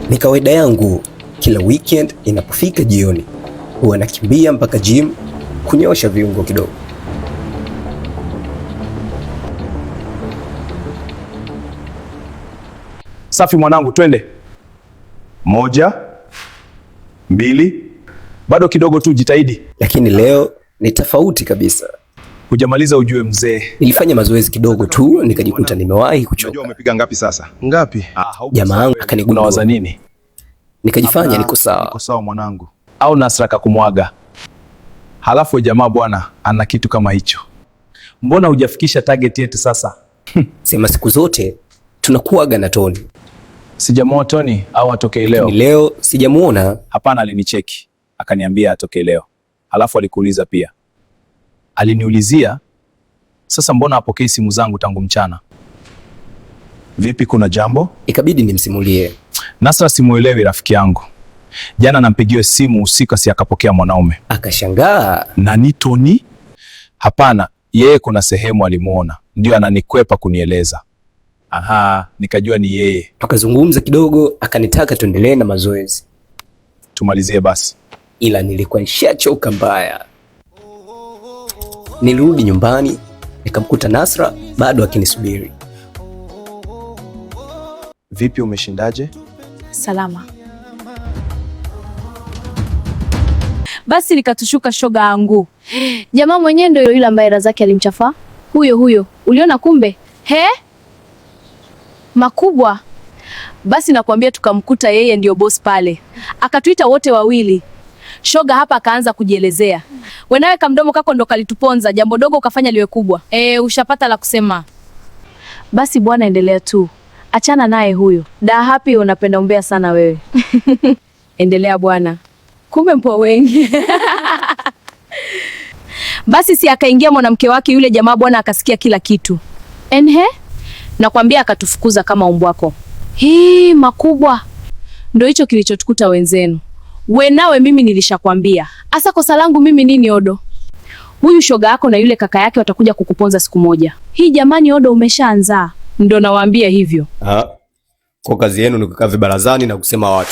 Ni kawaida yangu kila weekend inapofika jioni huwa nakimbia mpaka gym kunyosha viungo kidogo. Safi mwanangu, twende. 1, 2, bado kidogo tu, jitahidi. Lakini leo ni tofauti kabisa. Hujamaliza ujue mzee. Nilifanya mazoezi kidogo tu nikajikuta nimewahi kuchoka. Unajua umepiga ngapi sasa? Ngapi? Jamaa wangu akanigundua. Unawaza nini? Nikajifanya niko sawa. Niko sawa mwanangu. Au Nasra kakumwaga. Halafu jamaa bwana ana kitu kama hicho. Mbona hujafikisha target yetu sasa? Sema siku zote tunakuaga na Tony. Sijamuona Tony au atokee leo? Ni leo sijamuona. Hapana, alinicheki. Akaniambia atokee leo. Halafu alikuuliza pia. Aliniulizia, sasa mbona hapokei simu zangu tangu mchana? Vipi, kuna jambo? Ikabidi nimsimulie. Nasra simuelewi rafiki yangu. Jana nampigia simu usiku si akapokea mwanaume. Akashangaa. Nani Tony? Hapana, yeye kuna sehemu alimuona. Ndio ananikwepa kunieleza. Aha, nikajua ni yeye. Tukazungumza kidogo, akanitaka tuendelee na mazoezi. Tumalizie basi. Ila nilikuwa nishachoka mbaya. Nilirudi nyumbani, nikamkuta Nasra bado akinisubiri. Vipi, umeshindaje? Salama. Basi nikatushuka shoga yangu. Jamaa mwenyewe ndio yule ambaye Razaki alimchafaa. Huyo. Uliona kumbe? He? Makubwa. Basi nakwambia tukamkuta yeye ndio boss pale. Akatuita wote wawili. Shoga hapa akaanza kujielezea. Wenawe kamdomo kako ndo kalituponza, jambo dogo ukafanya liwe kubwa. Ushapata la kusema. Basi bwana endelea tu. Achana naye huyo. Da happy unapenda umbea sana wewe. Endelea bwana. Kumbe mpo wengi. Basi si akaingia mwanamke wake yule jamaa bwana akasikia kila kitu. Enhe? Nakwambia akatufukuza kama umbwako. Hii makubwa. Ndio hicho kilichotukuta wenzenu. We nawe mimi nilishakwambia. Asa kosa langu mimi nini Odo? Huyu shoga yako na yule kaka yake watakuja kukuponza siku moja. Hii jamani Odo umeshaanza. Ndio nawaambia hivyo. Kwa kazi yenu ni kukaa vibarazani na kusema watu.